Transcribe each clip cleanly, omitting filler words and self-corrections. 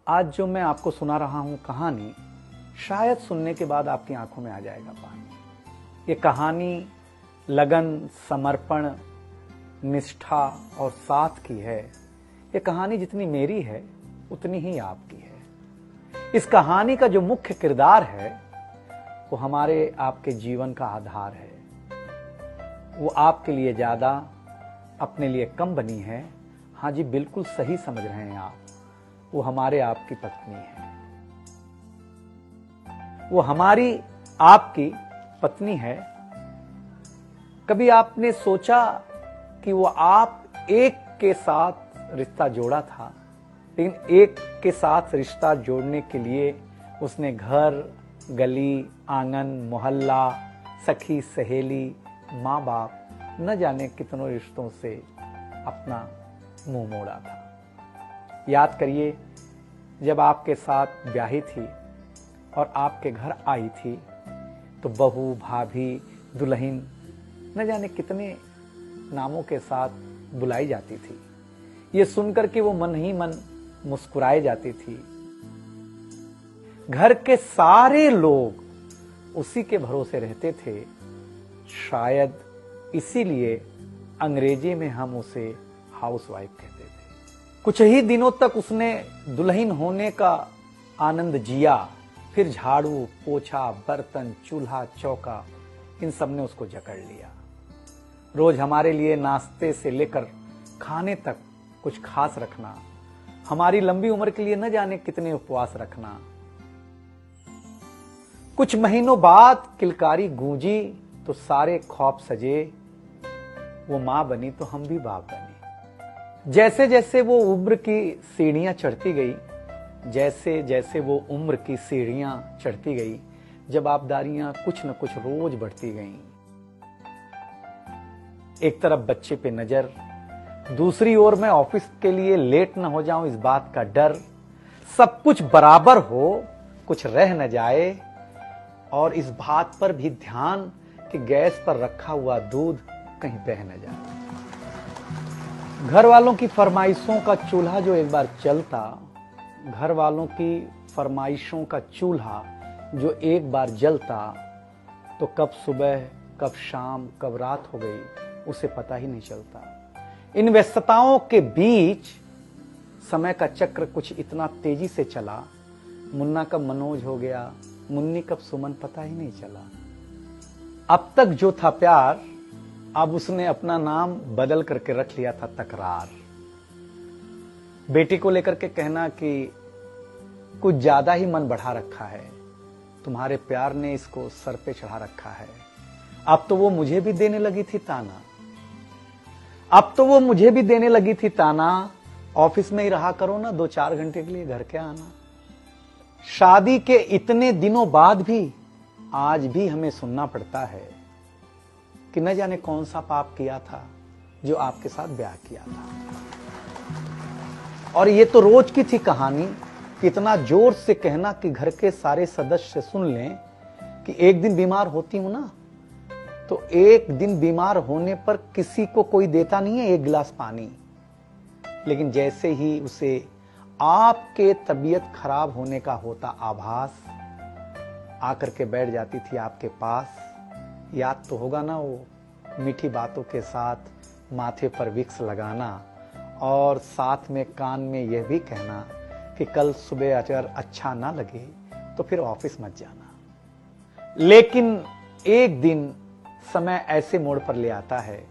आज जो मैं आपको सुना रहा हूं कहानी, शायद सुनने के बाद आपकी आंखों में आ जाएगा पानी। ये कहानी लगन, समर्पण, निष्ठा और साथ की है। ये कहानी जितनी मेरी है उतनी ही आपकी है। इस कहानी का जो मुख्य किरदार है वो हमारे आपके जीवन का आधार है। वो आपके लिए ज्यादा, अपने लिए कम बनी है। हाँ जी, बिल्कुल सही समझ रहे हैं आप। वो हमारे आपकी पत्नी है। वो हमारी आपकी पत्नी है। कभी आपने सोचा कि वो आप एक के साथ रिश्ता जोड़ा था, लेकिन एक के साथ रिश्ता जोड़ने के लिए उसने घर, गली, आंगन, मोहल्ला, सखी, सहेली, माँ बाप, न जाने कितनों रिश्तों से अपना मुंह मोड़ा था। याद करिए, जब आपके साथ ब्याही थी और आपके घर आई थी तो बहू, भाभी, दुल्हन, न जाने कितने नामों के साथ बुलाई जाती थी। ये सुनकर के वो मन ही मन मुस्कुराए जाती थी। घर के सारे लोग उसी के भरोसे रहते थे। शायद इसीलिए अंग्रेजी में हम उसे हाउसवाइफ कहते थे। कुछ ही दिनों तक उसने दुल्हन होने का आनंद जिया। फिर झाड़ू, पोछा, बर्तन, चूल्हा, चौका, इन सब ने उसको जकड़ लिया। रोज हमारे लिए नाश्ते से लेकर खाने तक कुछ खास रखना, हमारी लंबी उम्र के लिए न जाने कितने उपवास रखना। कुछ महीनों बाद किलकारी गूंजी तो सारे ख्वाब सजे। वो मां बनी तो हम भी बाप बने। जैसे जैसे वो उम्र की सीढ़ियां चढ़ती गई, जैसे जैसे वो उम्र की सीढ़ियां चढ़ती गई, जवाबदारियां कुछ न कुछ रोज बढ़ती गईं। एक तरफ बच्चे पे नजर, दूसरी ओर मैं ऑफिस के लिए लेट न हो जाऊं इस बात का डर। सब कुछ बराबर हो, कुछ रह न जाए, और इस बात पर भी ध्यान कि गैस पर रखा हुआ दूध कहीं बह न जाए। घर वालों की फरमाइशों का चूल्हा जो एक बार चलता, घर वालों की फरमाइशों का चूल्हा जो एक बार जलता, तो कब सुबह, कब शाम, कब रात हो गई उसे पता ही नहीं चलता। इन व्यस्तताओं के बीच समय का चक्र कुछ इतना तेजी से चला, मुन्ना कब मनोज हो गया, मुन्नी कब सुमन, पता ही नहीं चला। अब तक जो था प्यार, अब उसने अपना नाम बदल करके रख लिया था तकरार। बेटी को लेकर के कहना कि कुछ ज्यादा ही मन बढ़ा रखा है, तुम्हारे प्यार ने इसको सर पे चढ़ा रखा है। अब तो वो मुझे भी देने लगी थी ताना, अब तो वो मुझे भी देने लगी थी ताना, ऑफिस में ही रहा करो ना, 2-4 घंटे के लिए घर के आना। शादी के इतने दिनों बाद भी आज भी हमें सुनना पड़ता है कि न जाने कौन सा पाप किया था जो आपके साथ ब्याह किया था। और ये तो रोज की थी कहानी। इतना जोर से कहना कि घर के सारे सदस्य सुन लें कि एक दिन बीमार होती हूं ना, तो एक दिन बीमार होने पर किसी को कोई देता नहीं है 1 गिलास पानी, लेकिन जैसे ही उसे आपके तबीयत खराब होने का होता आभास, आकर के बैठ जाती थी आपके पास। याद तो होगा ना, वो मीठी बातों के साथ माथे पर विक्स लगाना और साथ में कान में यह भी कहना कि कल सुबह अगर अच्छा ना लगे तो फिर ऑफिस मत जाना। लेकिन एक दिन समय ऐसे मोड़ पर ले आता है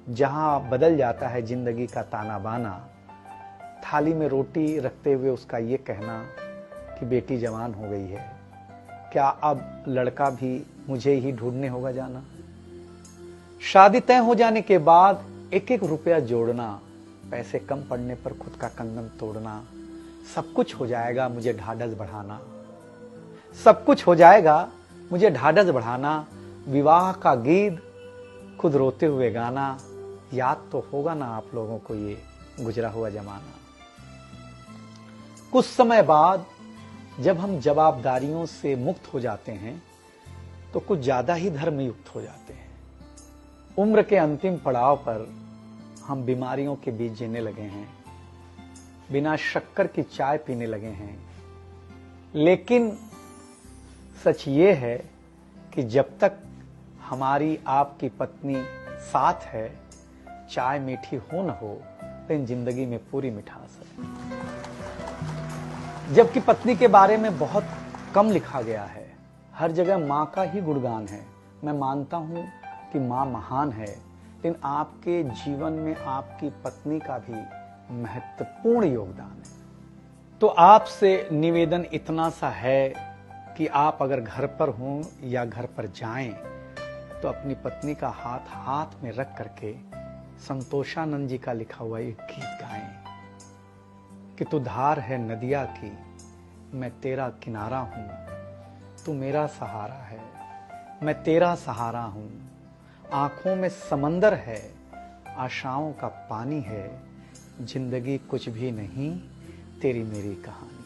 जहां बदल जाता है जिंदगी का ताना बाना। थाली में रोटी रखते हुए उसका ये कहना कि बेटी जवान हो गई है, क्या अब लड़का भी मुझे ही ढूंढने होगा जाना। शादी तय हो जाने के बाद 1-1 रुपया जोड़ना, पैसे कम पड़ने पर खुद का कंगन तोड़ना, सब कुछ हो जाएगा मुझे ढाढ़स बढ़ाना, सब कुछ हो जाएगा मुझे ढाढ़स बढ़ाना। विवाह का गीत खुद रोते हुए गाना। याद तो होगा ना आप लोगों को ये गुजरा हुआ जमाना। कुछ समय बाद जब हम जवाबदारियों से मुक्त हो जाते हैं तो कुछ ज्यादा ही धर्मयुक्त हो जाते हैं। उम्र के अंतिम पड़ाव पर हम बीमारियों के बीच जीने लगे हैं। बिना शक्कर की चाय पीने लगे हैं। लेकिन सच ये है कि जब तक हमारी आपकी पत्नी साथ है, चाय मीठी हो न हो, लेकिन जिंदगी में पूरी मिठास है। जबकि पत्नी के बारे में बहुत कम लिखा गया है, हर जगह मां का ही गुणगान है। मैं मानता हूं कि मां महान है, लेकिन आपके जीवन में आपकी पत्नी का भी महत्वपूर्ण योगदान है। तो आपसे निवेदन इतना सा है कि आप अगर घर पर हों या घर पर जाएं तो अपनी पत्नी का हाथ हाथ में रख करके संतोषानंद जी का लिखा हुआ एक गीत गाएं कि तू धार है नदिया की, मैं तेरा किनारा हूं, तू मेरा सहारा है, मैं तेरा सहारा हूं। आंखों में समंदर है, आशाओं का पानी है, जिंदगी कुछ भी नहीं, तेरी मेरी कहानी।